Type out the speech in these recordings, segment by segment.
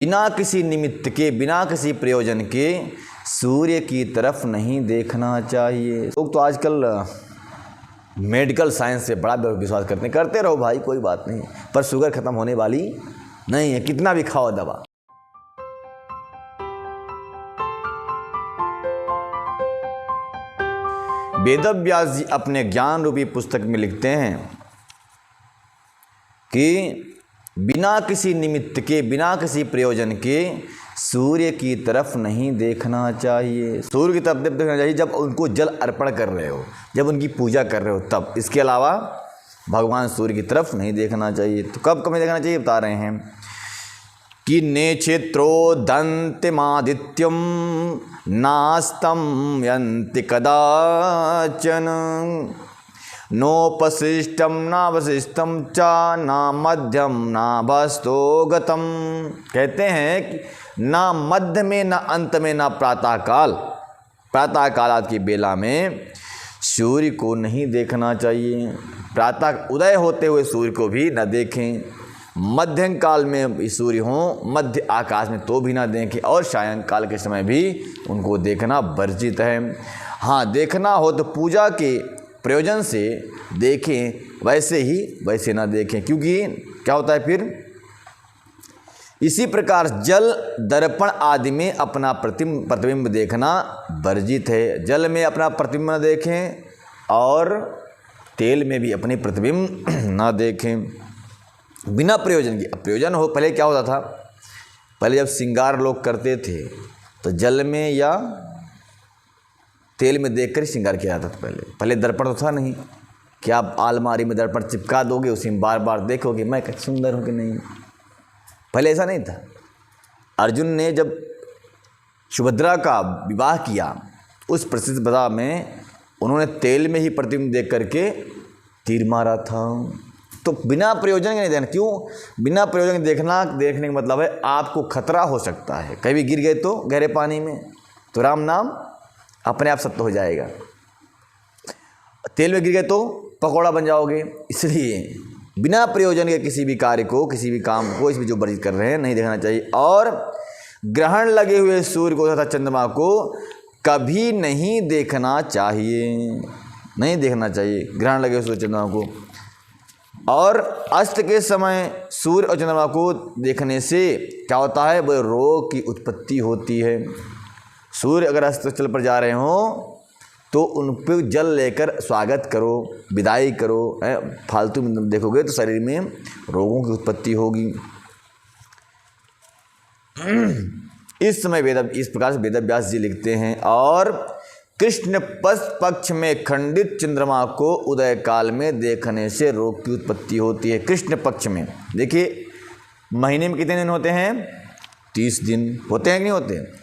बिना किसी निमित्त के, बिना किसी प्रयोजन के सूर्य की तरफ नहीं देखना चाहिए। लोग तो आजकल मेडिकल साइंस से बड़ा विश्वास करते हैं। करते रहो भाई, कोई बात नहीं, पर शुगर ख़त्म होने वाली नहीं है, कितना भी खाओ दवा। वेदव्यास जी अपने ज्ञान रूपी पुस्तक में लिखते हैं कि बिना किसी निमित्त के, बिना किसी प्रयोजन के सूर्य की तरफ नहीं देखना चाहिए। सूर्य की तरफ देखना चाहिए जब उनको जल अर्पण कर रहे हो, जब उनकी पूजा कर रहे हो तब। इसके अलावा भगवान सूर्य की तरफ नहीं देखना चाहिए। तो कब कब नहीं देखना चाहिए बता रहे हैं कि नेक्षेत्रोदन्त्यमादित्यं नास्तं यन्ति कदाचन नोपशिष्टम नावशिष्टम चा ना मध्यम ना भस्तो गतम। कहते हैं कि ना मध्य में, ना अंत में, ना प्रातःकाल, प्रातःकाल की बेला में सूर्य को नहीं देखना चाहिए। प्रातः उदय होते हुए सूर्य को भी न देखें, मध्यम काल में सूर्य हों मध्य आकाश में तो भी ना देखें, और सायंकाल के समय भी उनको देखना वर्जित है। हाँ, देखना हो तो पूजा के प्रयोजन से देखें, वैसे ना देखें, क्योंकि क्या होता है फिर इसी प्रकार जल दर्पण आदि में अपना प्रतिबिंब देखना वर्जित है। जल में अपना प्रतिबिंब न देखें और तेल में भी अपने प्रतिबिंब न देखें बिना प्रयोजन के। प्रयोजन हो, पहले क्या होता था, पहले जब श्रृंगार लोग करते थे तो जल में या तेल में देखकर श्रृंगार किया जाता था। पहले दर्पण तो था नहीं कि आप अलमारी में दर्पण चिपका दोगे, उसी में बार बार देखोगे मैं सुंदर हूँ कि नहीं। पहले ऐसा नहीं था। अर्जुन ने जब सुभद्रा का विवाह किया उस प्रसिद्ध विवाह में उन्होंने तेल में ही प्रतिबिंब देख करके तीर मारा था। तो बिना प्रयोजन के नहीं देखना। क्यों बिना प्रयोजन के देखने का मतलब है आपको खतरा हो सकता है, कभी गिर गए तो गहरे पानी में तो राम नाम अपने आप सत्य हो जाएगा, तेल में गिर गए तो पकौड़ा बन जाओगे। इसलिए बिना प्रयोजन के किसी भी कार्य को, किसी भी काम को, इसमें जो वर्जित कर रहे हैं नहीं देखना चाहिए। और ग्रहण लगे हुए सूर्य को तथा चंद्रमा को कभी नहीं देखना चाहिए, नहीं देखना चाहिए ग्रहण लगे हुए सूर्य चंद्रमा को। और अस्त के समय सूर्य और चंद्रमा को देखने से क्या होता है, वह रोग की उत्पत्ति होती है। सूर्य अगर अस्ताचल पर जा रहे हों तो उन पर जल लेकर स्वागत करो, विदाई करो। फालतू में देखोगे तो शरीर में रोगों की उत्पत्ति होगी। इस समय इस प्रकार से वेदव्यास जी लिखते हैं। और कृष्ण पक्ष में खंडित चंद्रमा को उदय काल में देखने से रोग की उत्पत्ति होती है। कृष्ण पक्ष में देखिए, महीने में कितने दिन होते हैं, 30 दिन होते हैं कि नहीं होते।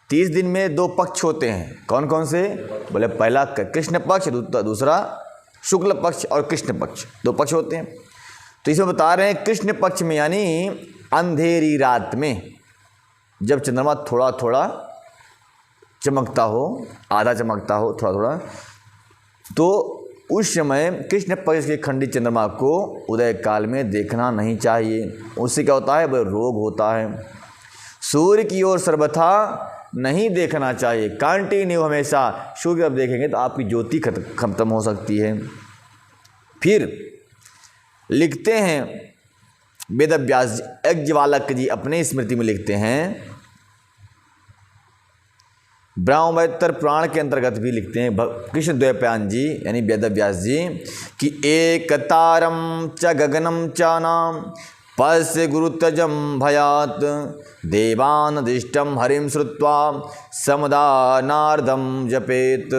30 दिन में 2 पक्ष होते हैं। कौन कौन से, बोले पहला कृष्ण पक्ष, दूसरा शुक्ल पक्ष और कृष्ण पक्ष, 2 पक्ष होते हैं। तो इसमें बता रहे हैं कृष्ण पक्ष में यानी अंधेरी रात में जब चंद्रमा थोड़ा थोड़ा चमकता हो, आधा चमकता हो, थोड़ा थोड़ा, तो उस समय कृष्ण पक्ष के खंडित चंद्रमा को उदय काल में देखना नहीं चाहिए। उससे क्या होता है, वह रोग होता है। सूर्य की ओर सर्वथा नहीं देखना चाहिए, कंटिन्यू हमेशा सूर्य की तरफ देखेंगे तो आपकी ज्योति खत्म हो सकती है। फिर लिखते हैं वेदव्यास जी, याज्ञवल्क्य जी अपने स्मृति में लिखते हैं, ब्रह्मवैवर्त पुराण के अंतर्गत भी लिखते हैं कृष्ण द्वैपायन जी यानी वेदव्यास जी कि एक तारम च गगनम चानाम पश्य गुरुतजम भयात देवानदिष्टम हरिम श्रुत्वा समदानार्धम जपेत।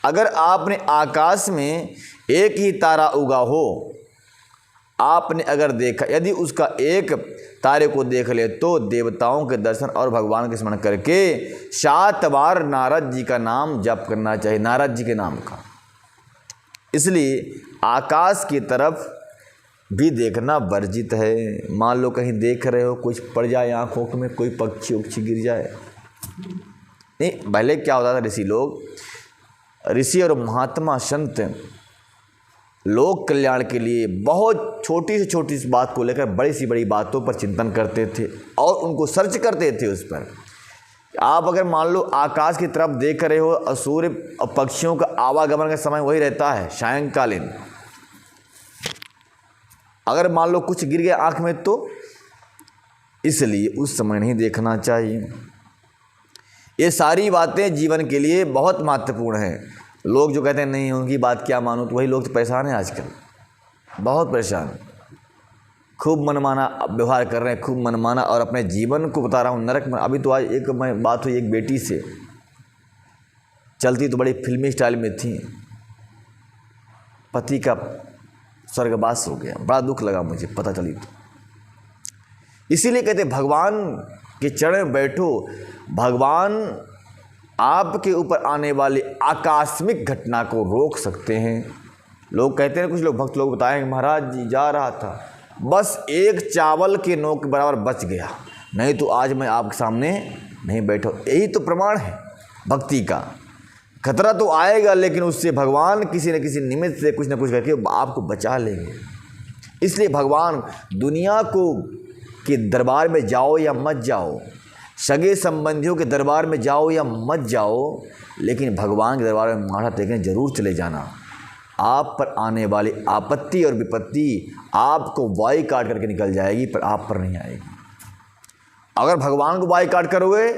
अगर आपने आकाश में एक ही तारा उगा हो, आपने अगर देखा, यदि उसका एक तारे को देख ले तो देवताओं के दर्शन और भगवान के स्मरण करके 7 बार नारद जी का नाम जप करना चाहिए, नारद जी के नाम का। इसलिए आकाश की तरफ भी देखना वर्जित है। मान लो कहीं देख रहे हो, कुछ पड़ जाए आँखों में, कोई पक्षी उक्षी गिर जाए, नहीं। पहले क्या होता था, ऋषि और महात्मा संत लोक कल्याण के लिए बहुत छोटी से छोटी सी बात को लेकर बड़ी से बड़ी बातों पर चिंतन करते थे और उनको सर्च करते थे उस पर। आप अगर मान लो आकाश की तरफ देख रहे हो और सूर्य और पक्षियों का आवागमन का समय वही रहता है सायंकालीन, अगर मान लो कुछ गिर गया आँख में तो इसलिए उस समय नहीं देखना चाहिए। ये सारी बातें जीवन के लिए बहुत महत्वपूर्ण हैं। लोग जो कहते हैं नहीं उनकी बात क्या मानूं, तो वही लोग तो परेशान हैं आजकल, बहुत परेशान, खूब मनमाना व्यवहार कर रहे हैं, खूब मनमाना, और अपने जीवन को बता रहा हूँ नरक में। अभी तो आज एक मैं बात हुई एक बेटी से, चलती तो बड़ी फिल्मी स्टाइल में थी, पति का स्वर्गवास हो गया, बड़ा दुख लगा मुझे पता चली तो। इसीलिए कहते भगवान के चरण में बैठो, भगवान आपके ऊपर आने वाली आकस्मिक घटना को रोक सकते हैं। लोग कहते हैं, कुछ लोग भक्त लोग बताएं कि महाराज जी जा रहा था, बस एक चावल के नोक के बराबर बच गया, नहीं तो आज मैं आपके सामने नहीं बैठा। यही तो प्रमाण है भक्ति का। खतरा तो आएगा लेकिन उससे भगवान किसी न किसी निमित्त से कुछ न कुछ करके आपको बचा लेंगे। इसलिए भगवान दुनिया को के दरबार में जाओ या मत जाओ, सगे संबंधियों के दरबार में जाओ या मत जाओ, लेकिन भगवान के दरबार में माथा टेकने जरूर चले जाना। आप पर आने वाली आपत्ति और विपत्ति आपको वाई काट करके निकल जाएगी, पर आप पर नहीं आएगी। अगर भगवान को वाई काट करोगे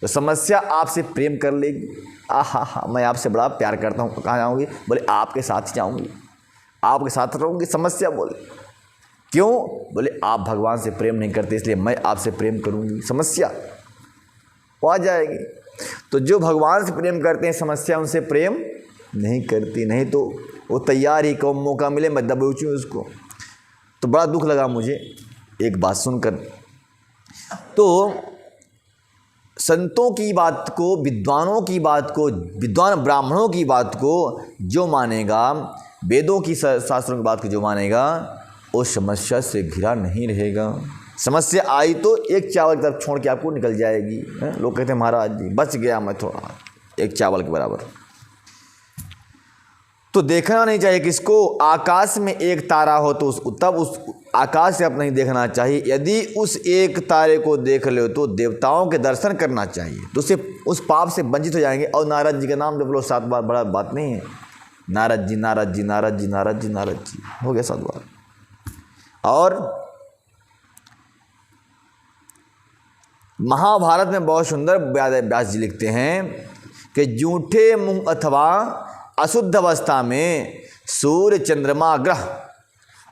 तो समस्या आपसे प्रेम कर लेगी। आहा मैं आपसे बड़ा प्यार करता हूँ, कहाँ जाऊँगी? बोले आपके साथ जाऊँगी, आपके साथ रहूँगी। समस्या बोले क्यों? बोले आप भगवान से प्रेम नहीं करते इसलिए मैं आपसे प्रेम करूँगी। समस्या वो आ जाएगी। तो जो भगवान से प्रेम करते हैं समस्या उनसे प्रेम नहीं करती, नहीं तो वो तैयार ही कौन मौका मिले मैं दबोचूँ उसको। तो बड़ा दुख लगा मुझे एक बात सुनकर। तो संतों की बात को, विद्वानों की बात को, विद्वान ब्राह्मणों की बात को जो मानेगा, वेदों की शास्त्रों की बात को जो मानेगा, उस समस्या से घिरा नहीं रहेगा। समस्या आई तो एक चावल की तरफ छोड़ के आपको निकल जाएगी। लोग कहते हैं महाराज जी बच गया मैं थोड़ा, एक चावल के बराबर। तो देखना नहीं चाहिए किसको। आकाश में एक तारा हो तो तब उस आकाश से आप नहीं देखना चाहिए। यदि उस एक तारे को देख लो तो देवताओं के दर्शन करना चाहिए, तो उससे उस पाप से वंचित हो जाएंगे। और नारद जी का नाम जप लो 7 बार, बड़ा बात नहीं है। नारद जी नारद जी नारद जी नारद जी नारद जी, हो गया 7 बार। और महाभारत में बहुत सुंदर व्यास जी लिखते हैं कि जूठे मुंह अथवा अशुद्ध अवस्था में सूर्य चंद्रमा ग्रह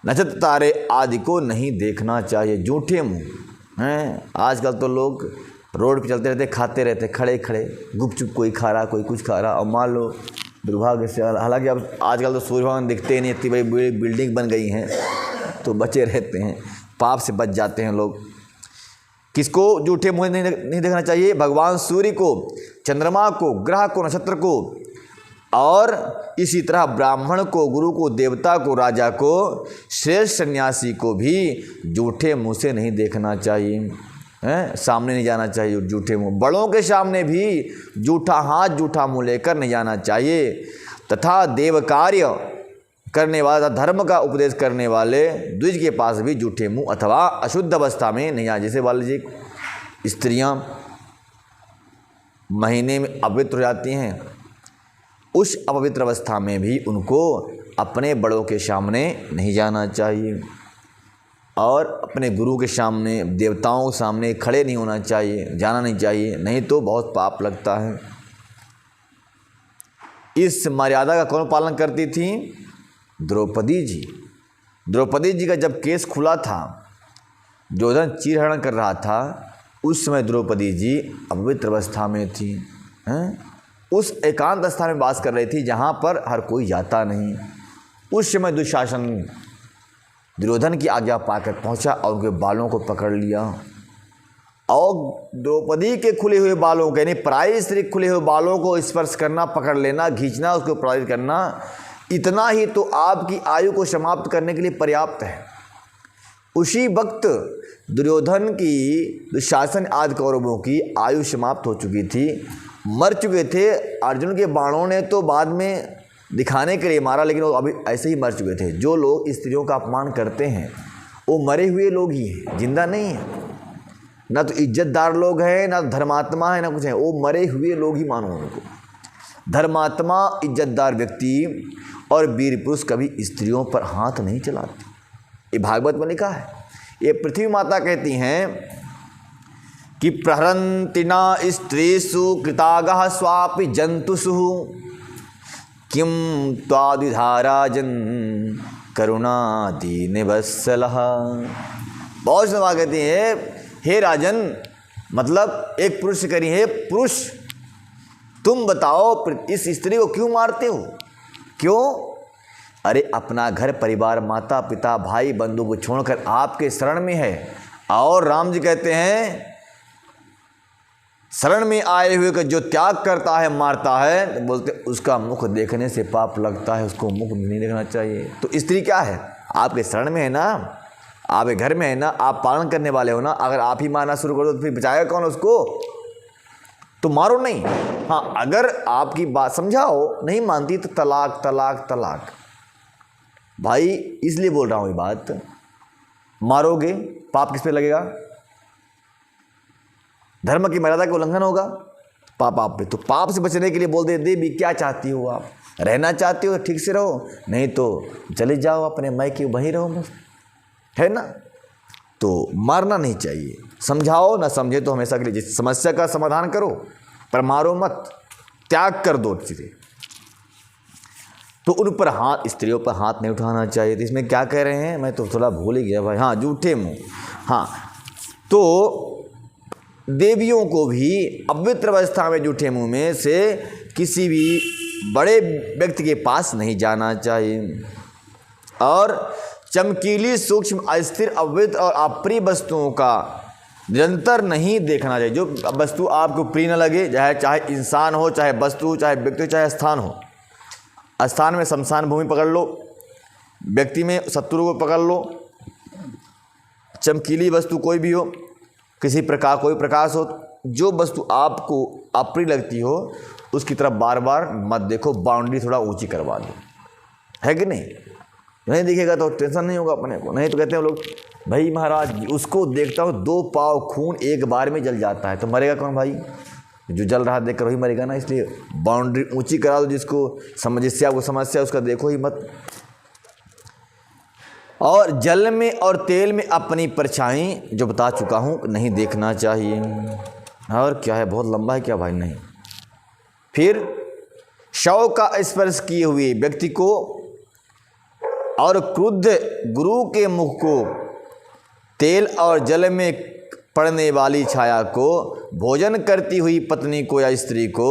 नक्षत्र तारे आदि को नहीं देखना चाहिए। जूठे मुंह हैं। आजकल तो लोग रोड पे चलते रहते, खाते रहते खड़े खड़े, गुपचुप कोई खा रहा कोई कुछ खा रहा। और मान लो दुर्भाग्य से, हालांकि अब आजकल तो सूर्य भगवान दिखते ही नहीं, इतनी बड़ी बिल्डिंग बन गई हैं तो बचे रहते हैं, पाप से बच जाते हैं लोग। किसको जूठे मुंह नहीं देखना चाहिए? भगवान सूर्य को, चंद्रमा को, ग्रह को, नक्षत्र को, और इसी तरह ब्राह्मण को, गुरु को, देवता को, राजा को, श्रेष्ठ सन्यासी को भी जूठे मुंह से नहीं देखना चाहिए। सामने नहीं जाना चाहिए जूठे मुंह। बड़ों के सामने भी जूठा हाथ जूठा मुंह लेकर नहीं जाना चाहिए। तथा देव कार्य करने वाला, धर्म का उपदेश करने वाले द्विज के पास भी जूठे मुंह अथवा अशुद्ध अवस्था में नहीं आए। जैसे मान लीजिए स्त्रियां महीने में अपवित्र हो जाती हैं, उस अपवित्र अवस्था में भी उनको अपने बड़ों के सामने नहीं जाना चाहिए और अपने गुरु के सामने, देवताओं के सामने खड़े नहीं होना चाहिए, जाना नहीं चाहिए, नहीं तो बहुत पाप लगता है। इस मर्यादा का कौन पालन करती थी? द्रौपदी जी। द्रौपदी जी का जब केस खुला था, दुर्योधन चीरहरण कर रहा था, उस समय द्रौपदी जी अपवित्र अवस्था में थी। उस एकांत स्थान में वास कर रही थी जहाँ पर हर कोई जाता नहीं। उस समय दुशासन दुर्योधन की आज्ञा पाकर पहुँचा और उनके बालों को पकड़ लिया। और द्रौपदी के खुले हुए बालों के, यानी पराई स्त्री खुले हुए बालों को स्पर्श करना, पकड़ लेना, खींचना, उसको पराजित करना, इतना ही तो आपकी आयु को समाप्त करने के लिए पर्याप्त है। उसी वक्त दुर्योधन की, दुशासन आदि कौरवों की आयु समाप्त हो चुकी थी, मर चुके थे। अर्जुन के बाणों ने तो बाद में दिखाने के लिए मारा, लेकिन वो अभी ऐसे ही मर चुके थे। जो लोग स्त्रियों का अपमान करते हैं वो मरे हुए लोग ही हैं, जिंदा नहीं है। ना तो इज्जतदार लोग हैं, ना धर्मात्मा है, ना कुछ है, वो मरे हुए लोग ही मानो उनको। धर्मात्मा, इज्जतदार व्यक्ति और वीर पुरुष कभी स्त्रियों पर हाथ नहीं चलाते। ये भागवत में लिखा है। ये पृथ्वी माता कहती हैं कि प्रहरन्ति न स्त्रीषु कृतागः स्वापि जंतुषु किम त्वाद्विधाराजन करुणादीन वत्सलः। बहुत से बात कहती है, हे राजन, मतलब एक पुरुष से करी, हे पुरुष तुम बताओ इस स्त्री को क्यों मारते हो? क्यों? अरे अपना घर परिवार, माता पिता भाई बंधु को छोड़कर आपके शरण में है। और राम जी कहते हैं शरण में आए हुए का जो त्याग करता है, मारता है, तो बोलते उसका मुख देखने से पाप लगता है, उसको मुख नहीं देखना चाहिए। तो स्त्री क्या है? आपके शरण में है ना, आपके घर में है ना, आप पालन करने वाले हो ना। अगर आप ही मारना शुरू कर दो तो फिर बचाएगा कौन उसको? तो मारो नहीं। हाँ, अगर आपकी बात समझाओ, नहीं मानती तो तलाक तलाक तलाक। भाई इसलिए बोल रहा हूँ ये बात, मारोगे पाप किस पे लगेगा? धर्म की मर्यादा का उल्लंघन होगा, पाप आप पे। तो पाप से बचने के लिए बोल दे देवी क्या चाहती हो आप? रहना चाहती हो ठीक से रहो, नहीं तो चले जाओ अपने मायके, वहीं रहो बस, है ना। तो मारना नहीं चाहिए। समझाओ, ना समझे तो हमेशा के लिए जिस समस्या का समाधान करो, पर मारो मत, त्याग कर दो चीज़ें। तो उन पर हाथ, स्त्रियों पर हाथ नहीं उठाना चाहिए। तो इसमें क्या कह रहे हैं, मैं तो थोड़ा भूल ही गया भाई। हाँ, जूठे मुँह। हाँ, तो देवियों को भी अपवित्र अवस्था में जूठे मुंह में से किसी भी बड़े व्यक्ति के पास नहीं जाना चाहिए। और चमकीली, सूक्ष्म, अस्थिर, अवैध और अप्रिय वस्तुओं का निरंतर नहीं देखना चाहिए। जो वस्तु आपको प्रिय न लगे, चाहे इंसान हो, चाहे वस्तु, चाहे व्यक्ति, चाहे स्थान हो। स्थान में शमशान भूमि पकड़ लो, व्यक्ति में शत्रु को पकड़ लो। चमकीली वस्तु कोई भी हो, किसी प्रकार कोई प्रकाश हो, जो वस्तु आपको अप्रिय लगती हो उसकी तरफ बार बार मत देखो। बाउंड्री थोड़ा ऊंची करवा दो, है कि नहीं? नहीं दिखेगा तो टेंशन नहीं होगा अपने को। नहीं तो कहते हैं लोग, भाई महाराज उसको देखता हूँ 2 पाव खून एक बार में जल जाता है, तो मरेगा कौन भाई? जो जल रहा देखकर वही मरेगा ना। इसलिए बाउंड्री ऊंची करा दो, जिससे आपको समस्या उसका देखो ही मत। और जल में और तेल में अपनी परछाई, जो बता चुका हूँ, नहीं देखना चाहिए। और क्या है, बहुत लंबा है क्या भाई? नहीं। फिर शव का स्पर्श किए हुए व्यक्ति को और क्रुद्ध गुरु के मुख को, तेल और जल में पड़ने वाली छाया को, भोजन करती हुई पत्नी को या स्त्री को,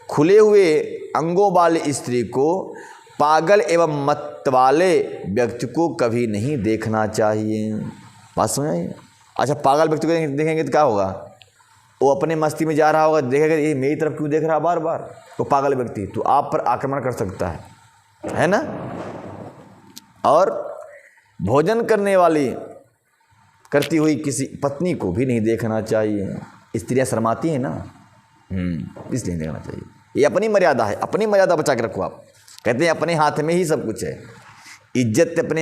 खुले हुए अंगों वाली स्त्री को, पागल एवं मत वाले व्यक्ति को कभी नहीं देखना चाहिए। बात समझ? अच्छा, पागल व्यक्ति को देखेंगे तो क्या होगा? वो अपने मस्ती में जा रहा होगा, देखेगा ये मेरी तरफ क्यों देख रहा बार बार, तो पागल व्यक्ति तो आप पर आक्रमण कर सकता है ना। और भोजन करती हुई किसी पत्नी को भी नहीं देखना चाहिए। स्त्रियां शर्माती हैं ना, इसलिए देखना चाहिए। ये अपनी मर्यादा है, अपनी मर्यादा बचा के रखो आप। कहते हैं अपने हाथ में ही सब कुछ है। इज्जत अपनी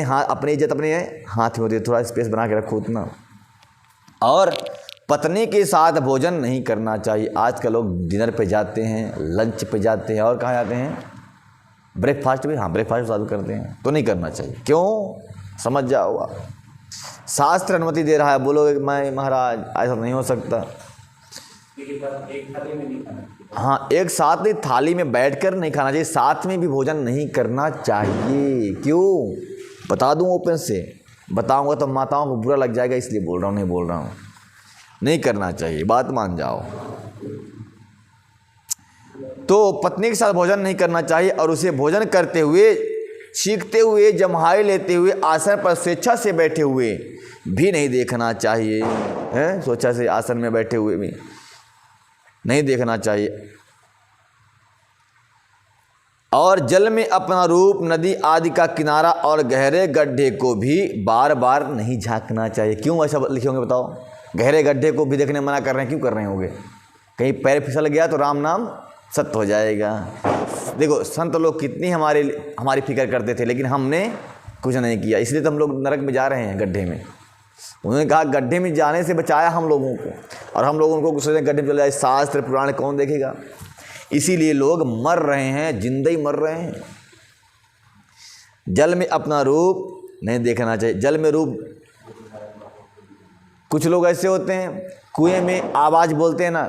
इज्जत अपने हाथ में होती है, थोड़ा स्पेस बना के रखो उतना। और पत्नी के साथ भोजन नहीं करना चाहिए। आजकल लोग डिनर पे जाते हैं, लंच पे जाते हैं, और कहाँ जाते हैं, ब्रेकफास्ट भी। हाँ, ब्रेकफास्ट चालू करते हैं, तो नहीं करना चाहिए। क्यों? समझ जाओ आप, शास्त्र अनुमति दे रहा है। बोलोगे मैं महाराज ऐसा नहीं हो सकता। हाँ, एक साथ ही थाली में बैठकर नहीं खाना चाहिए, साथ में भी भोजन नहीं करना चाहिए। क्यों? बता दूं ओपन से, बताऊंगा तो माताओं को बुरा लग जाएगा, इसलिए बोल रहा हूँ, नहीं बोल रहा हूँ। नहीं करना चाहिए, बात मान जाओ। तो पत्नी के साथ भोजन नहीं करना चाहिए, और उसे भोजन करते हुए, छींकते हुए, जम्हाई लेते हुए, आसन पर स्वेच्छा से बैठे हुए भी नहीं देखना चाहिए। है, स्वेच्छा से आसन में बैठे हुए भी नहीं देखना चाहिए। और जल में अपना रूप, नदी आदि का किनारा और गहरे गड्ढे को भी बार बार नहीं झांकना चाहिए। क्यों ऐसा लिखे होंगे बताओ? गहरे गड्ढे को भी देखने मना कर रहे हैं, क्यों कर रहे होंगे? कहीं पैर फिसल गया तो राम नाम सत्य हो जाएगा। देखो संत लोग कितनी हमारी फिक्र करते थे, लेकिन हमने कुछ नहीं किया, इसलिए तो हम लोग नरक में जा रहे हैं, गड्ढे में। उन्होंने कहा गड्ढे में जाने से बचाया हम लोगों को, और हम लोगों को सोचते गड्ढे में चले जाए, शास्त्र पुराण कौन देखेगा। इसीलिए लोग मर रहे हैं, जिंदा ही मर रहे हैं। जल में अपना रूप नहीं देखना चाहिए। जल में रूप, कुछ लोग ऐसे होते हैं कुएं में आवाज़ बोलते हैं ना,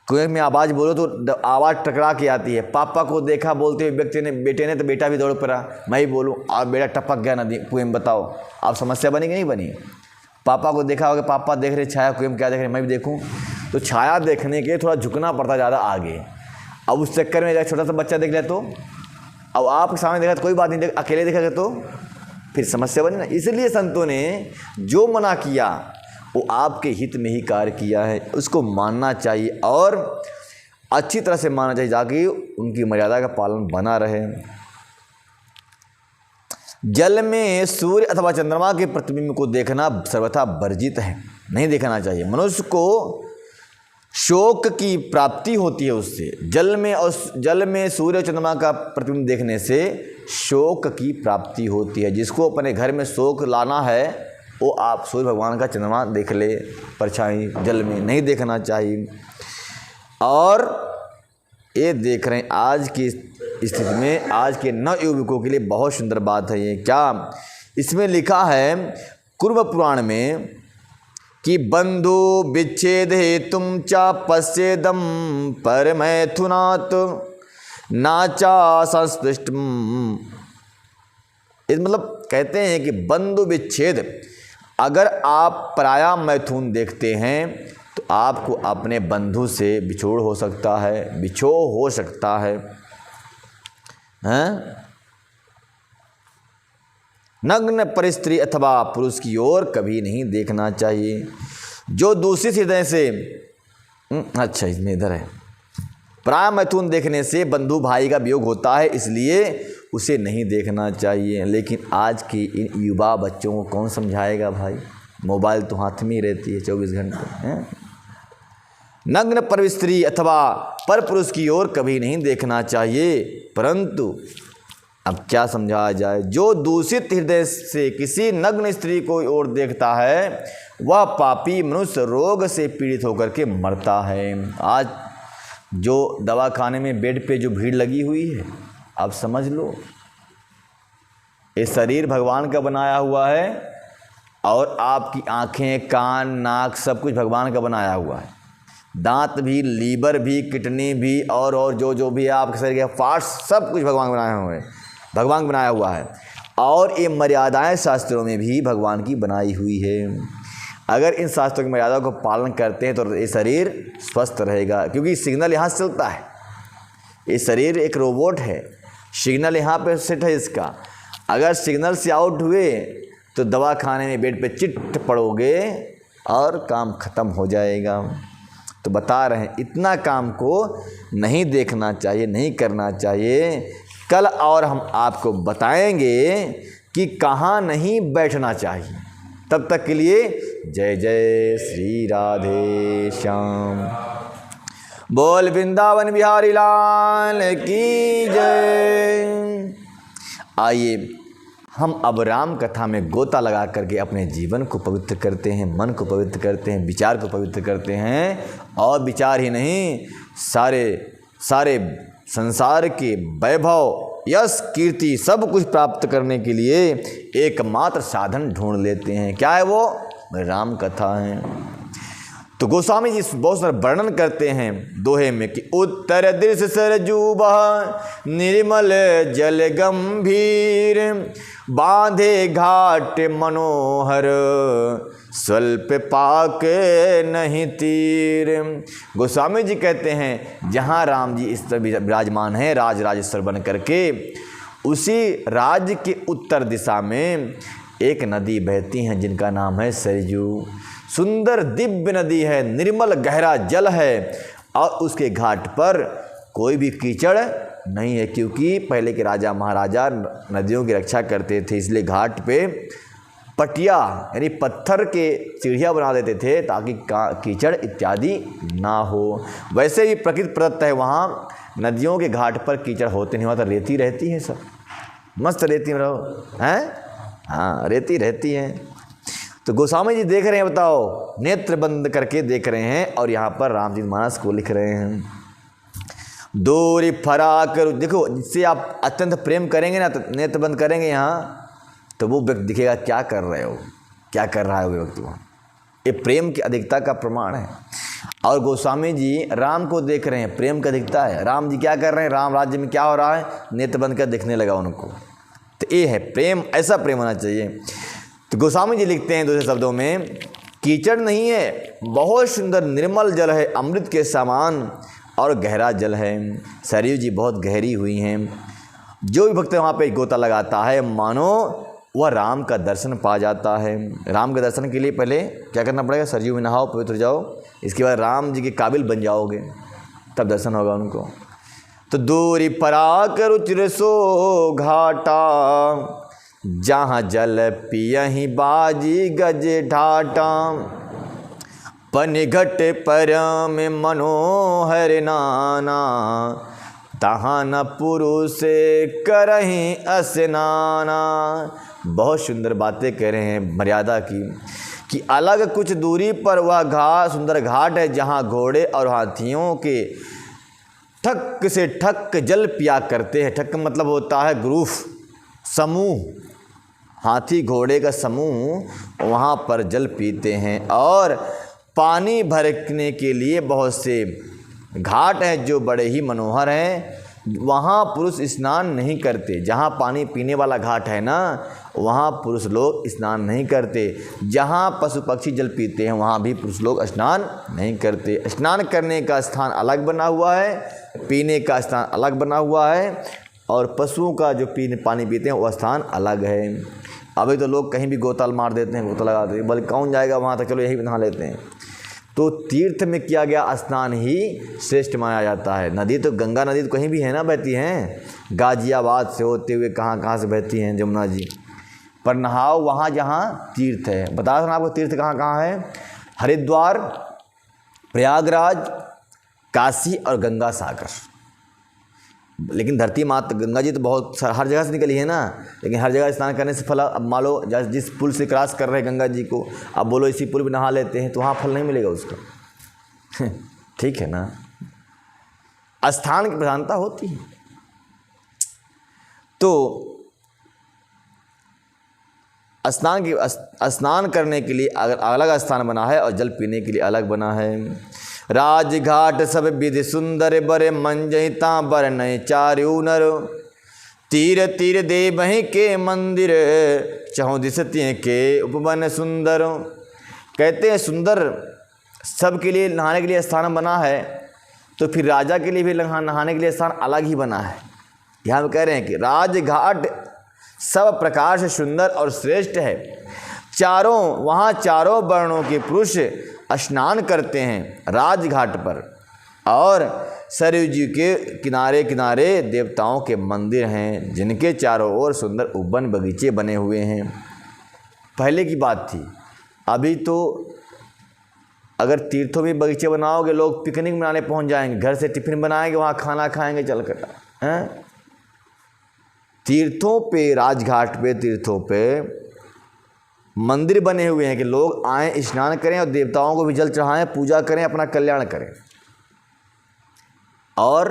कुएं में आवाज़ बोलो तो आवाज़ टकरा के आती है। पापा को देखा बोलते हुए व्यक्ति ने, बेटे ने, तो बेटा भी दौड़ पड़ा, मैं ही बोलूँ और बेटा टपक गया नदी कुएं में। बताओ आप समस्या बनी कि नहीं बनी। पापा को देखा होगा, पापा देख रहे छाया कुएं में, क्या देख रहे मैं भी देखूँ। तो छाया देखने के थोड़ा झुकना पड़ता ज़्यादा आगे। अब उस चक्कर में छोटा सा बच्चा देख लिया तो, अब आपके सामने देखा तो कोई बात नहीं, अकेले देखा तो फिर समस्या बनी ना। इसलिए संतों ने जो मना किया वो आपके हित में ही कार्य किया है, उसको मानना चाहिए और अच्छी तरह से मानना चाहिए, ताकि उनकी मर्यादा का पालन बना रहे। जल में सूर्य अथवा चंद्रमा के प्रतिबिंब को देखना सर्वथा वर्जित है, नहीं देखना चाहिए। मनुष्य को शोक की प्राप्ति होती है उससे। जल में सूर्य और चंद्रमा का प्रतिबिंब देखने से शोक की प्राप्ति होती है। जिसको अपने घर में शोक लाना है वो आप सूर्य भगवान का चंद्रमा देख ले, परछाई जल में नहीं देखना चाहिए। और ये देख रहे हैं आज की स्थिति में, आज के नवयुवकों के लिए बहुत सुंदर बात है ये। क्या इसमें लिखा है कुर्म पुराण में कि बंधु विच्छेद हेतुम चा पश्चेदम परमैथुनात् नाचा संस्पृष्टम। इस मतलब कहते हैं कि बंधु विच्छेद, अगर आप पराया मैथुन देखते हैं तो आपको अपने बंधु से बिछोड़ हो सकता है, बिछोह हो सकता है, हैं? नग्न परिस्त्री अथवा पुरुष की ओर कभी नहीं देखना चाहिए। जो दूषित हृदय से, अच्छा इसमें इधर है, पराया मैथुन देखने से बंधु भाई का वियोग होता है, इसलिए उसे नहीं देखना चाहिए। लेकिन आज की इन युवा बच्चों को कौन समझाएगा भाई, मोबाइल तो हाथ में ही रहती है 24 घंटे। नग्न पर स्त्री अथवा पर पुरुष की ओर कभी नहीं देखना चाहिए। परंतु अब क्या समझाया जाए, जो दूषित हृदय से किसी नग्न स्त्री को ओर देखता है वह पापी मनुष्य रोग से पीड़ित होकर के मरता है। आज जो दवाखाने में बेड पे जो भीड़ लगी हुई है, आप समझ लो ये शरीर भगवान का बनाया हुआ है, और आपकी आँखें, कान, नाक सब कुछ भगवान का बनाया हुआ है। दांत भी, लीवर भी, किडनी भी, और जो भी है आपके शरीर के पार्ट्स, सब कुछ भगवान बनाए हुए हैं, भगवान बनाया हुआ है। और ये मर्यादाएं शास्त्रों में भी भगवान की बनाई हुई है। अगर इन शास्त्रों की मर्यादाओं को पालन करते हैं तो ये शरीर स्वस्थ रहेगा, क्योंकि सिग्नल यहाँ से चलता है। ये शरीर एक रोबोट है, सिग्नल यहाँ पे सेट है इसका। अगर सिग्नल से आउट हुए तो दवाखाने में बेड पे चिट्ट पड़ोगे और काम ख़त्म हो जाएगा। तो बता रहे हैं इतना काम को नहीं देखना चाहिए, नहीं करना चाहिए। कल और हम आपको बताएंगे कि कहाँ नहीं बैठना चाहिए। तब तक के लिए जय जय श्री राधे श्याम। बोल वृंदावन बिहारी लाल की जय। आइए हम अब राम कथा में गोता लगा करके अपने जीवन को पवित्र करते हैं, मन को पवित्र करते हैं, विचार को पवित्र करते हैं। और विचार ही नहीं, सारे संसार के वैभव, यश, कीर्ति सब कुछ प्राप्त करने के लिए एकमात्र साधन ढूंढ लेते हैं। क्या है वो? राम कथा है। तो गोस्वामी जी बहुत सारा वर्णन करते हैं दोहे में कि उत्तर दृश्य सरजू बह निर्मल जल गंभीर, बांधे घाट मनोहर स्वल्प पाक नहीं तीर। गोस्वामी जी कहते हैं जहाँ राम जी इस तरह विराजमान हैं राजराजेश्वर बन करके, उसी राज्य के उत्तर दिशा में एक नदी बहती हैं जिनका नाम है सरजू। सुंदर दिव्य नदी है, निर्मल गहरा जल है, और उसके घाट पर कोई भी कीचड़ नहीं है, क्योंकि पहले के राजा महाराजा नदियों की रक्षा करते थे, इसलिए घाट पे पटिया यानी पत्थर के सीढ़ियाँ बना देते थे ताकि कीचड़ इत्यादि ना हो। वैसे ही प्रकृति प्रदत्त है, वहाँ नदियों के घाट पर कीचड़ होते नहीं, वहाँ तो रेती रहती है, सब मस्त रेती में रहो हैं, हाँ रेती रहती है। तो गोस्वामी जी देख रहे हैं, बताओ नेत्र बंद करके देख रहे हैं और यहाँ पर रामचरितमानस को लिख रहे हैं। दूरी फराक, देखो जिससे आप अत्यंत प्रेम करेंगे ना तो नेत्र बंद करेंगे यहाँ, तो वो व्यक्ति दिखेगा क्या कर रहे हो, क्या कर रहा है वो व्यक्ति वहाँ। ये प्रेम की अधिकता का प्रमाण है। और गोस्वामी जी राम को देख रहे हैं, प्रेम की अधिकता है। राम जी क्या कर रहे हैं, राम राज्य में क्या हो रहा है, नेत्र बंद कर देखने लगा उनको। तो ये है प्रेम, ऐसा प्रेम होना चाहिए। तो गोस्वामी जी लिखते हैं दूसरे शब्दों में, कीचड़ नहीं है, बहुत सुंदर निर्मल जल है, अमृत के समान और गहरा जल है। सरयू जी बहुत गहरी हुई हैं। जो भी भक्त वहाँ पे गोता लगाता है मानो वह राम का दर्शन पा जाता है। राम के दर्शन के लिए पहले क्या करना पड़ेगा, सरयू में नहाओ, पवित्र जाओ, इसके बाद राम जी के काबिल बन जाओगे, तब दर्शन होगा उनको। तो दूरी पराक रुचिर सो घाटा, जहाँ जल पियहि बाजी गज ढाटा, पनिघट पर में मनोहर नाना, तहाँ न पुरुष करहीं स्नाना। बहुत सुंदर बातें कह रहे हैं मर्यादा की, कि अलग कुछ दूरी पर वह सुंदर घाट है जहाँ घोड़े और हाथियों के ठक से ठक जल पिया करते हैं। ठक मतलब होता है ग्रुप, समूह, हाथी घोड़े का समूह वहाँ पर जल पीते हैं। और पानी भरने के लिए बहुत से घाट हैं जो बड़े ही मनोहर हैं, वहाँ पुरुष स्नान नहीं करते। जहाँ पानी पीने वाला घाट है ना, वहाँ पुरुष लोग स्नान नहीं करते। जहाँ पशु पक्षी जल पीते हैं वहाँ भी पुरुष लोग स्नान नहीं करते। स्नान करने का स्थान अलग बना हुआ है, पीने का स्थान अलग बना हुआ है, और पशुओं का जो पानी पीते हैं वह स्थान अलग है। अभी तो लोग कहीं भी गोताल मार देते हैं, गोता लगा देते हैं, बल्कि कौन जाएगा वहाँ तक, चलो यही नहा लेते हैं। तो तीर्थ में किया गया स्नान ही श्रेष्ठ माना जाता है। नदी तो गंगा नदी तो कहीं भी है ना, बहती हैं, गाजियाबाद से होते हुए कहाँ कहाँ से बहती हैं, जमुना जी, पर नहाओ वहाँ जहाँ तीर्थ है। बता दें आपको तीर्थ कहाँ कहाँ है, हरिद्वार, प्रयागराज, काशी और गंगा सागर। लेकिन धरती माता गंगा जी तो बहुत हर जगह से निकली है ना, लेकिन हर जगह स्नान करने से फल, अब मान लो जिस पुल से क्रॉस कर रहे हैं गंगा जी को, अब बोलो इसी पुल में नहा लेते हैं तो वहाँ फल नहीं मिलेगा उसका। ठीक है ना, स्थान की प्रधानता होती है। तो स्नान करने के लिए अलग स्थान बना है और जल पीने के लिए अलग बना है। राजघाट सब विधि सुंदर, बरे मंजहिता बर नय चार्यू नर, तीर तीर देवहि के मंदिर, चहुँ दिस तिय के उपवन सुंदर। कहते हैं सुंदर सब के लिए नहाने के लिए स्थान बना है, तो फिर राजा के लिए भी नहाने के लिए स्थान अलग ही बना है। यहाँ हम कह रहे हैं कि राजघाट सब प्रकार से सुंदर और श्रेष्ठ है। वहाँ चारों वर्णों के पुरुष स्नान करते हैं राजघाट पर, और सरयू जी के किनारे किनारे देवताओं के मंदिर हैं जिनके चारों ओर सुंदर उपवन बगीचे बने हुए हैं। पहले की बात थी, अभी तो अगर तीर्थों में बगीचे बनाओगे लोग पिकनिक मनाने पहुंच जाएंगे, घर से टिफिन बनाएंगे, वहाँ खाना खाएंगे चल कर हैं। तीर्थों पे, राजघाट पे, तीर्थों पे मंदिर बने हुए हैं कि लोग आएँ, स्नान करें और देवताओं को भी जल चढ़ाएं, पूजा करें, अपना कल्याण करें। और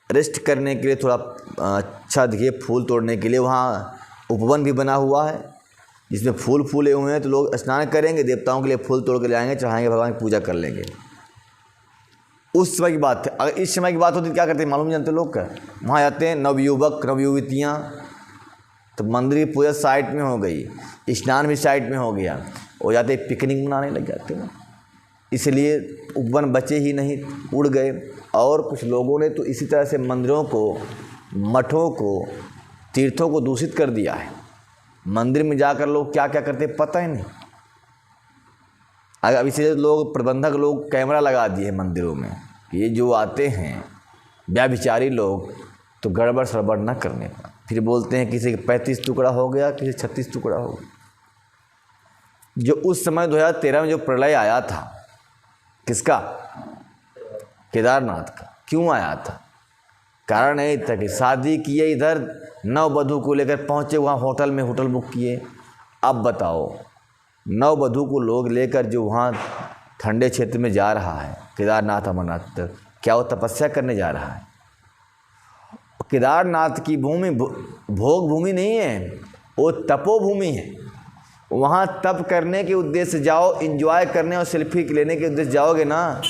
रेस्ट करने के लिए थोड़ा अच्छा दिखे, फूल तोड़ने के लिए वहाँ उपवन भी बना हुआ है जिसमें फूल फूले हुए हैं, तो लोग स्नान करेंगे, देवताओं के लिए फूल तोड़ के ले आएंगे, चढ़ाएंगे, भगवान की पूजा कर लेंगे। उस समय की बात है। अगर इस समय की बात होती तो क्या करते हैं मालूम, जानते लोग क्या, वहाँ जाते हैं नवयुवक नवयुवतियाँ, तो मंदिर की पूजा साइड में हो गई, स्नान भी साइड में हो गया, वो जाते पिकनिक मनाने लग जाते हैं। इसलिए उपवन बचे ही नहीं, उड़ गए। और कुछ लोगों ने तो इसी तरह से मंदिरों को, मठों को, तीर्थों को दूषित कर दिया है। मंदिर में जाकर लोग क्या क्या करते पता ही नहीं। अब इसीलिए लोग, प्रबंधक लोग कैमरा लगा दिए मंदिरों में, ये जो आते हैं व्याभिचारी लोग तो गड़बड़ सड़बड़ न करने का। फिर बोलते हैं किसी का 35 टुकड़ा हो गया, किसी 36 टुकड़ा हो गया। जो उस समय 2013 में जो प्रलय आया था, किसका? केदारनाथ का। क्यों आया था? कारण यही था कि शादी किए इधर, नववधू को लेकर पहुँचे वहाँ होटल में, होटल बुक किए। अब बताओ, नववधू को लोग लेकर जो वहाँ ठंडे क्षेत्र में जा रहा है, केदारनाथ अमरनाथ, क्या वो तपस्या करने जा रहा है? केदारनाथ की भूमि भोग भूमि नहीं है, वो तपोभूमि है। वहाँ तप करने के उद्देश्य से जाओ, एंजॉय करने और सेल्फी लेने के उद्देश्य जाओगे ना,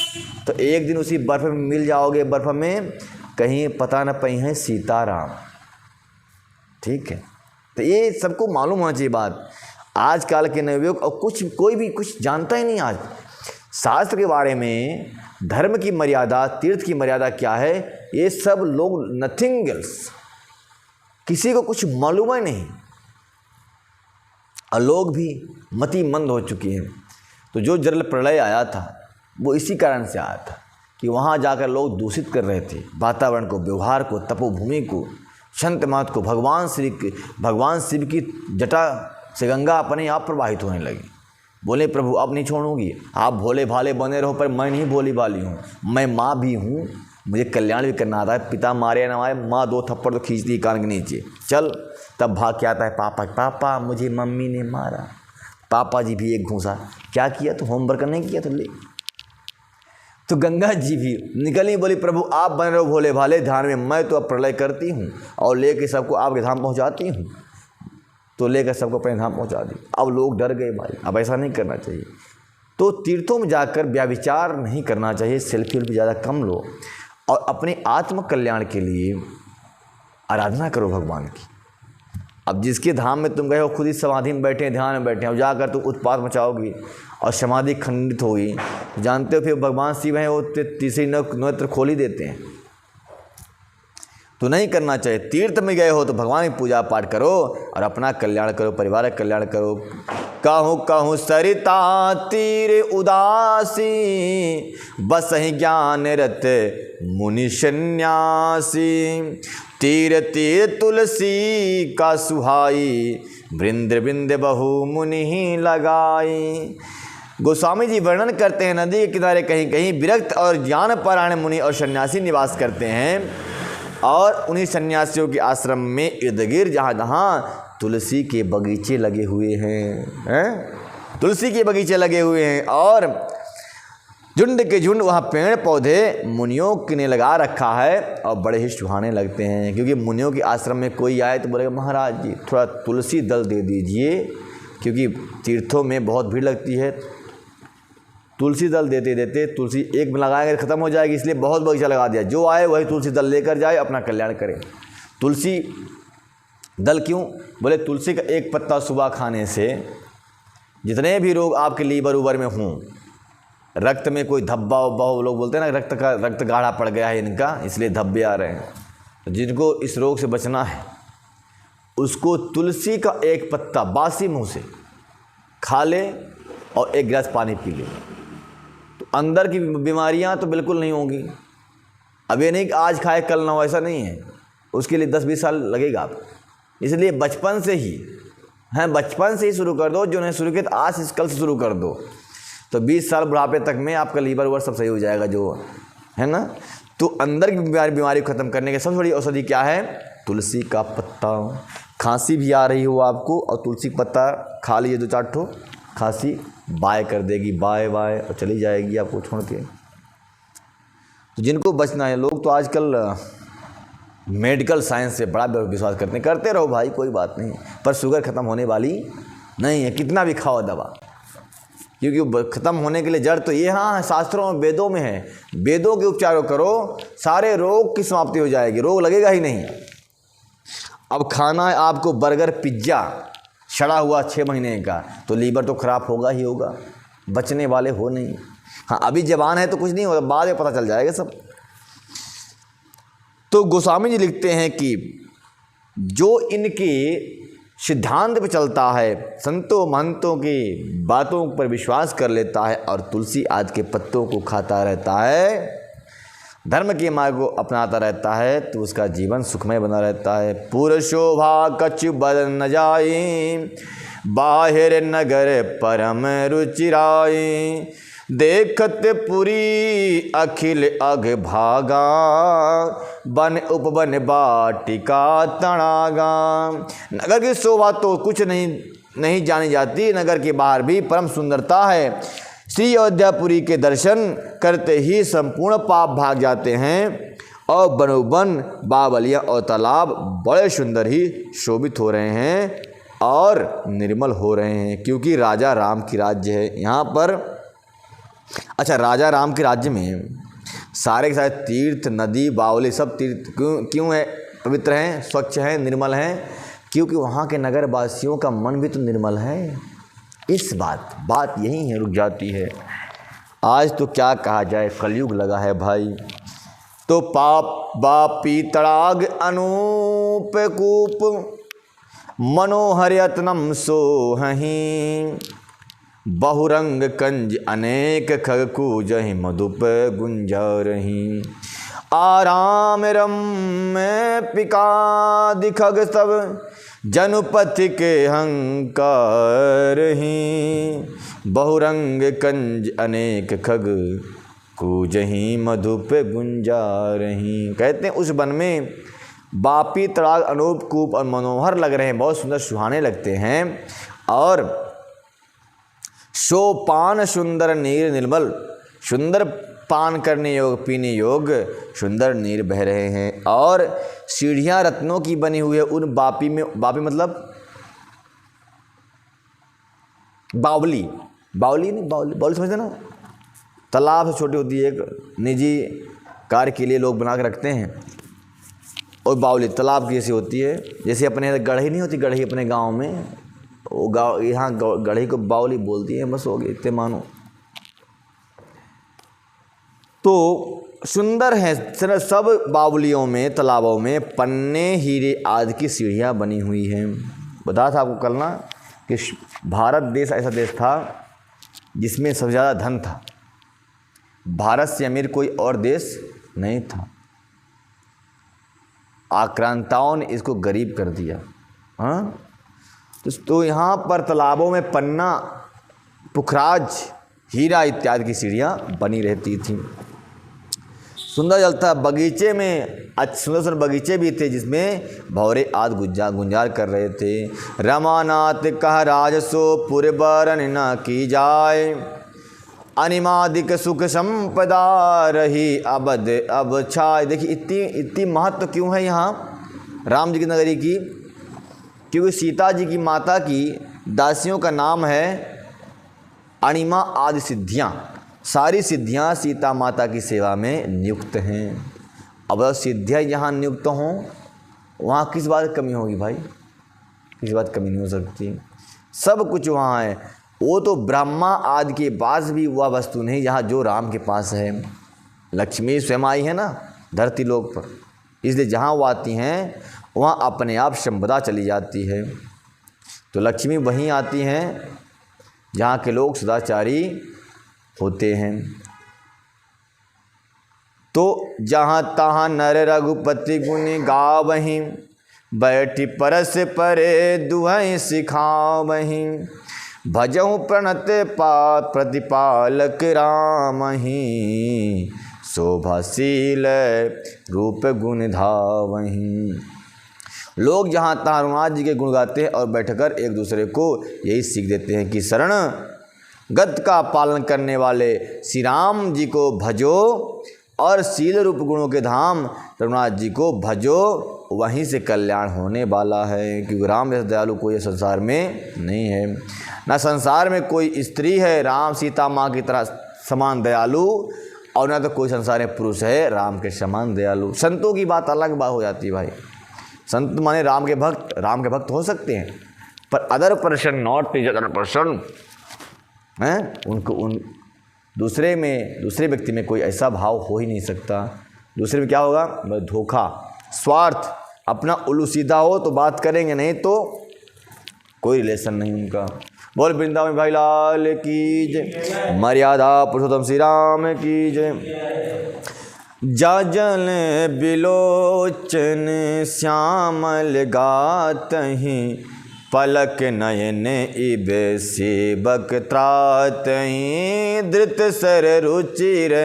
तो एक दिन उसी बर्फ़ में मिल जाओगे। बर्फ़ में कहीं पता न पई है सीताराम। ठीक है, तो ये सबको मालूम होना चाहिए बात। आजकल के नवयुवक और कोई भी कुछ जानता ही नहीं। आज शास्त्र के बारे में, धर्म की मर्यादा, तीर्थ की मर्यादा क्या है, ये सब लोग नथिंग एल्स, किसी को कुछ मालूम ही नहीं। और लोग भी मति मंद हो चुके हैं। तो जो जल प्रलय आया था वो इसी कारण से आया था कि वहाँ जाकर लोग दूषित कर रहे थे वातावरण को, व्यवहार को, तपोभूमि को, संत महत को। भगवान शिव की जटा से गंगा अपने आप प्रवाहित होने लगी। बोले प्रभु अब नहीं छोड़ूंगी, आप भोले भाले बने रहो, पर मैं नहीं भोली भाली हूँ, मैं माँ भी हूँ, मुझे कल्याण भी करना आता है। पिता मारे या ना मारे, माँ 2 थप्पड़ तो खींच दी कान के नीचे, चल। तब भाग के आता है पापा, पापा मुझे मम्मी ने मारा। पापा जी भी एक घूंसा, क्या किया तो होमवर्क नहीं किया तो ले। तो गंगा जी भी निकली, बोली प्रभु आप बने रहो भोले भाले ध्यान में, मैं तो अब प्रलय करती हूँ और लेके सबको आपके धाम पहुँचाती हूँ। तो लेकर सबको अपने धाम पहुँचा दी। अब लोग डर गए, भाई अब ऐसा नहीं करना चाहिए। तो तीर्थों में जाकर व्याभिचार नहीं करना चाहिए, सेल्फी भी ज़्यादा कम लो और अपने आत्म कल्याण के लिए आराधना करो भगवान की। अब जिसके धाम में तुम गए हो, खुद ही समाधि में बैठे, ध्यान में बैठे, अब जाकर तुम उत्पात मचाओगी और समाधि खंडित होगी, जानते हो फिर भगवान शिव हैं वो तीसरी नेत्र खोल ही देते हैं। तो नहीं करना चाहिए। तीर्थ में गए हो तो भगवान की पूजा पाठ करो और अपना कल्याण करो, परिवार का कल्याण करो। कहूँ कहूँ सरिता तीर उदासी, बस ही ज्ञान रत मुनि सन्यासी। तीर तीर तुलसी का सुहाई, वृंद वृंद बहु मुनि ही लगाई। गोस्वामी जी वर्णन करते हैं, नदी के किनारे कहीं कहीं विरक्त और ज्ञान परायण मुनि और सन्यासी निवास करते हैं, और उन्हीं सन्यासियों के आश्रम में इर्द गिर्द जहाँ जहाँ तुलसी के बगीचे लगे हुए हैं, तुलसी के बगीचे लगे हुए हैं, और झुंड के झुंड वहाँ पेड़ पौधे मुनियों ने लगा रखा है और बड़े ही सुहाने लगते हैं। क्योंकि मुनियों के आश्रम में कोई आए तो बोलेगा महाराज जी थोड़ा तुलसी दल दे दीजिए, क्योंकि तीर्थों में बहुत भीड़ लगती है। तुलसी दल देते देते तुलसी एक में लगाएंगे ख़त्म हो जाएगी, इसलिए बहुत बगीचा लगा दिया। जो आए वही तुलसी दल लेकर जाए, अपना कल्याण करे। तुलसी दल क्यों? बोले तुलसी का एक पत्ता सुबह खाने से जितने भी रोग आपके लीवर उवर में हों, रक्त में कोई धब्बा उब्बा हो, लोग बोलते हैं ना रक्त गाढ़ा पड़ गया है इनका, इसलिए धब्बे आ रहे हैं, तो जिनको इस रोग से बचना है उसको तुलसी का एक पत्ता बासी मुँह से खा ले और 1 गिलास पानी पी ले, तो अंदर की बीमारियां तो बिल्कुल नहीं होंगी। अब ये नहीं कि आज खाए कल ना हो, ऐसा नहीं है, उसके लिए 10-20 साल लगेगा आप। इसलिए बचपन से ही बचपन से ही शुरू कर दो। जो नहीं शुरू किया तो आज से कल से शुरू कर दो, तो 20 साल बुढ़ापे तक में आपका लीवर वर सब सही हो जाएगा, जो है ना। तो अंदर की बीमारी को ख़त्म करने की सबसे बड़ी औषधि क्या है? तुलसी का पत्ता। खांसी भी आ रही हो आपको और तुलसी का पत्ता खा लीजिए 2-4 ठो, खांसी बाय कर देगी, बाय और चली जाएगी आपको छोड़ के। तो जिनको बचना है, लोग तो आजकल मेडिकल साइंस से बड़ा विश्वास करते हैं, करते रहो भाई कोई बात नहीं, पर शुगर ख़त्म होने वाली नहीं है, कितना भी खाओ दवा, क्योंकि ख़त्म होने के लिए जड़ तो ये शास्त्रों में वेदों में है। वेदों के उपचारों करो, सारे रोग की समाप्ति हो जाएगी, रोग लगेगा ही नहीं। अब खाना है आपको बर्गर पिज्ज़ा सड़ा हुआ 6 महीने का, तो लीवर तो ख़राब होगा ही होगा, बचने वाले हो नहीं। अभी जवान है तो कुछ नहीं होगा, बाद में पता चल जाएगा सब। तो गोस्वामी जी लिखते हैं कि जो इनके सिद्धांत पर चलता है, संतों महंतों की बातों पर विश्वास कर लेता है और तुलसी आदि के पत्तों को खाता रहता है, धर्म के मार्ग को अपनाता रहता है तो उसका जीवन सुखमय बना रहता है। पूर शोभा कछु बद न जाई, बाहिर नगर परम रुचिराई, देखत पुरी अखिल अघ भागा, बन उपवन बाटिका तड़ागा। नगर की शोभा तो कुछ नहीं जानी जाती, नगर के बाहर भी परम सुंदरता है। श्री अयोध्यापुरी के दर्शन करते ही संपूर्ण पाप भाग जाते हैं और बनोबन बावलियाँ और तालाब बड़े सुंदर ही शोभित हो रहे हैं और निर्मल हो रहे हैं, क्योंकि राजा राम की राज्य है यहाँ पर। अच्छा, राजा राम के राज्य में सारे के सारे तीर्थ, नदी, बावली सब तीर्थ क्यों है? पवित्र हैं, स्वच्छ हैं, निर्मल हैं, क्योंकि वहाँ के नगरवासियों का मन भी तो निर्मल है। इस बात यही है, रुक जाती है। आज तो क्या कहा जाए, कलयुग लगा है भाई। तो पाप बापी तड़ाग अनूप कूप, मनोहर यत्नम सोहहीं, बहुरंग कंज अनेक खग कूजहि, मधुप गुंजरहीं। आराम रम में पिका दिखग सब, जनुपति के हंकार ही, बहुरंग कंज अनेक खग कूजही, मधुप गुंजारही। कहते हैं उस वन में बापी तड़ाग अनूप कूप और मनोहर लग रहे हैं, बहुत सुंदर सुहाने लगते हैं। और शोपान सुंदर नीर निर्मल, सुंदर पान करने योग, पीने योग सुंदर नीर बह रहे हैं। और सीढ़ियाँ रत्नों की बनी हुई है उन बापी में। बापी मतलब बावली, बावली नहीं, बावली समझते ना, तालाब से छोटी होती है, एक निजी कार्य के लिए लोग बना के रखते हैं। और बावली तालाब की जैसी होती है, जैसे अपने गढ़ी नहीं होती, गढ़ी अपने गांव में, वो गाँव यहाँ गढ़ी को बावली बोलती है, बस हो गई, इतने मानो। तो सुंदर है सब बावलियों में, तालाबों में पन्ने, हीरे आदि की सीढ़ियाँ बनी हुई हैं। बताया था आपको कल ना कि भारत देश ऐसा देश था जिसमें सबसे ज़्यादा धन था। भारत से अमीर कोई और देश नहीं था। आक्रांताओं ने इसको गरीब कर दिया। हाँ, तो यहाँ पर तालाबों में पन्ना, पुखराज, हीरा इत्यादि की सीढ़ियाँ बनी रहती थीं। सुंदर जलता बगीचे में, सुंदर सुंदर बगीचे भी थे जिसमें भौरे आदि गुंजार कर रहे थे। रमानाथ कह राजसो पुर बरन न की जाए, अनिमादिक सुख संपदा रही अबद अब छाए। देखिए इतनी महत्व क्यों है यहाँ राम जी की नगरी की? क्योंकि सीता जी की माता की दासियों का नाम है अणिमा आदि सिद्धियाँ। सारी सिद्धियाँ सीता माता की सेवा में नियुक्त हैं। अब सिद्धियाँ यहाँ नियुक्त हों, वहाँ किस बात की कमी होगी भाई? किस बात की कमी नहीं हो सकती, सब कुछ वहाँ है। वो तो ब्रह्मा आदि के पास भी वह वस्तु नहीं जहाँ जो राम के पास है। लक्ष्मी स्वयं आई है ना धरती लोक पर, इसलिए जहाँ वो आती हैं वहाँ अपने आप संपदा चली जाती है। तो लक्ष्मी वहीं आती हैं जहाँ के लोग सदाचारी होते हैं। तो जहाँ तहाँ नर रघुपति गुण गावहीं, बैठी परस परे दुहै सिखावहीं, भजहु प्रणत प्रतिपालक रामहि, शोभाशील रूप गुण धावहीं। लोग जहाँ तहाँ रघुनाथ जी के गुण गाते हैं और बैठकर एक दूसरे को यही सीख देते हैं कि शरण गत का पालन करने वाले श्री राम जी को भजो और शील रूप गुणों के धाम रघुनाथ जी को भजो, वहीं से कल्याण होने वाला है। क्योंकि राम जैसा दयालु कोई संसार में नहीं है, ना संसार में कोई स्त्री है राम सीता माँ की तरह समान दयालु, और ना तो कोई संसार में पुरुष है राम के समान दयालु। संतों की बात अलग बात हो जाती है भाई। संत माने राम के भक्त हो सकते हैं, पर other person not is other person हैं, उनको उन दूसरे व्यक्ति में कोई ऐसा भाव हो ही नहीं सकता। दूसरे में क्या होगा? धोखा, स्वार्थ, अपना उल्लू सीधा हो तो बात करेंगे, नहीं तो कोई रिलेशन नहीं उनका। बोल वृंदावन भाई लाल की जय, मर्यादा पुरुषोत्तम श्री राम की जय। जाजल बिलोचन श्यामल गातहि, पलक नयन इब सेबक त्रातहि। धृत सर रुचिर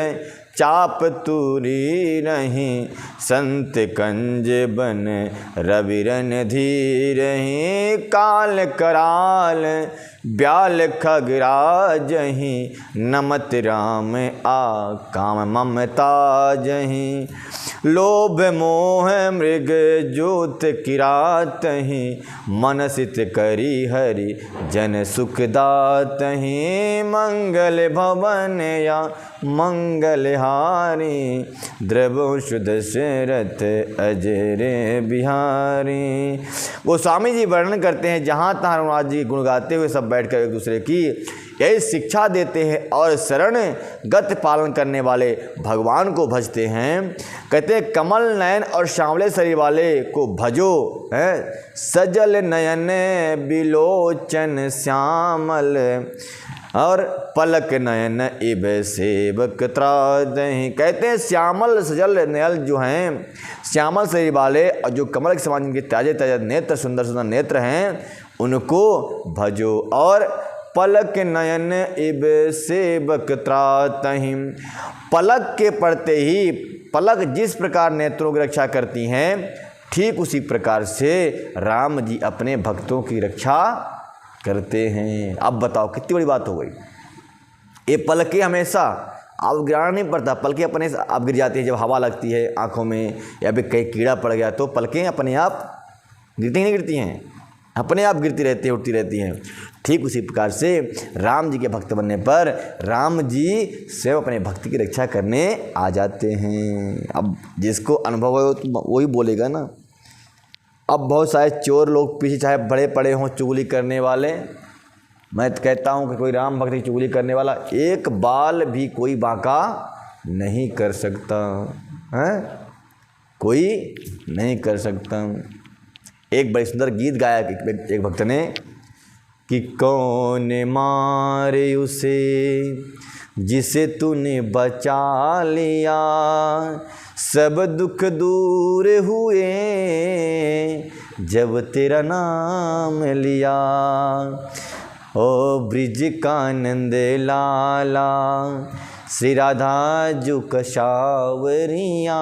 चाप तुरी रही, संत कंज बन रविरन धीरहि। काल कराल ब्याल खगराजहि, नमत राम आ काम ममता जहि। लोभ मोह मृग जोत किरातहि, मनसित करी हरि जन सुख दातहि। मंगल भवन या मंगल हारी, द्रवंश दशरथ अजय बिहारी। गोस्वामी जी वर्णन करते हैं, जहाँ तहाँ रघुनाथ जी गुण गाते हुए सब बैठकर एक दूसरे की यही शिक्षा देते हैं और शरण गत पालन करने वाले भगवान को भजते हैं। कहते हैं कमल नयन और श्यामले शरीर वाले को भजो है। सजल नयन बिलोचन श्यामल, और पलक नयन इब सेवक त्रादहि। कहते हैं श्यामल सजल नयल जो हैं, श्यामल शरीर वाले और जो कमल के समान जिनके ताजे ताजे नेत्र, सुंदर सुंदर नेत्र हैं, उनको भजो। और पलक नयन इब सेवक त्रातहि, पलक के पड़ते ही, पलक जिस प्रकार नेत्रों की रक्षा करती हैं, ठीक उसी प्रकार से राम जी अपने भक्तों की रक्षा करते हैं। अब बताओ कितनी बड़ी बात हो गई। ये पलकें हमेशा, अब गिराना नहीं पड़ता, पलकें अपने आप गिर जाती है। जब हवा लगती है आँखों में या फिर कहीं कीड़ा पड़ गया तो पलकें अपने आप गिरती नहीं गिरती हैं, अपने आप गिरती रहती हैं, उठती रहती हैं। ठीक उसी प्रकार से राम जी के भक्त बनने पर राम जी स्वयं अपने भक्ति की रक्षा करने आ जाते हैं। अब जिसको अनुभव हो तो वही बोलेगा ना। अब बहुत सारे चोर लोग पीछे चाहे बड़े पड़े हों चुगली करने वाले, मैं तो कहता हूँ कि कोई राम भक्त की चुगली करने वाला एक बाल भी कोई बांका नहीं कर सकता है, कोई नहीं कर सकता। एक बड़ी सुंदर गीत गाया एक भक्त ने कि कौन मारे उसे जिसे तूने बचा लिया, सब दुख दूर हुए जब तेरा नाम लिया। ओ ब्रिज कानंद लाला श्री राधा जो कशावरिया,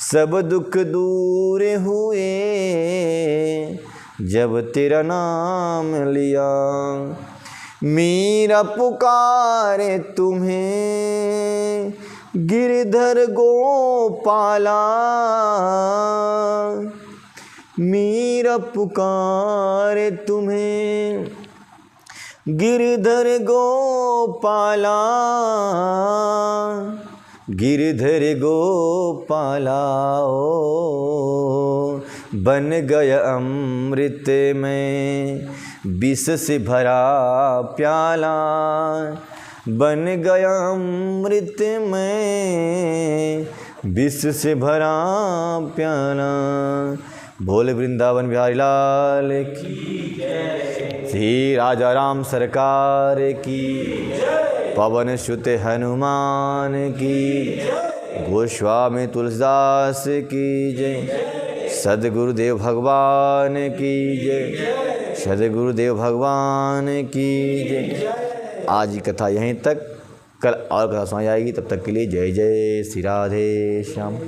सब दुख दूर हुए जब तेरा नाम लिया। मीरा पुकारे तुम्हें गिरधर गोपाला, मीरा पुकारे तुम्हें गिरधर गोपाला, गिरधर गोपाला। ओ बन गया अमृत में विष से भरा प्याला, बन गया अमृत में विष से भरा प्याला। भोले वृंदावन बिहारी लाल की जय, श्री राजा राम सरकार की, पवन सुत हनुमान की, गोस्वामी तुलसीदास की जय, सद्गुरुदेव भगवान की जय, सद्गुरुदेव भगवान की जय। आज की कथा यहीं तक, कल और कथा सुनाई जाएगी। तब तक के लिए जय जय श्री राधे श्याम।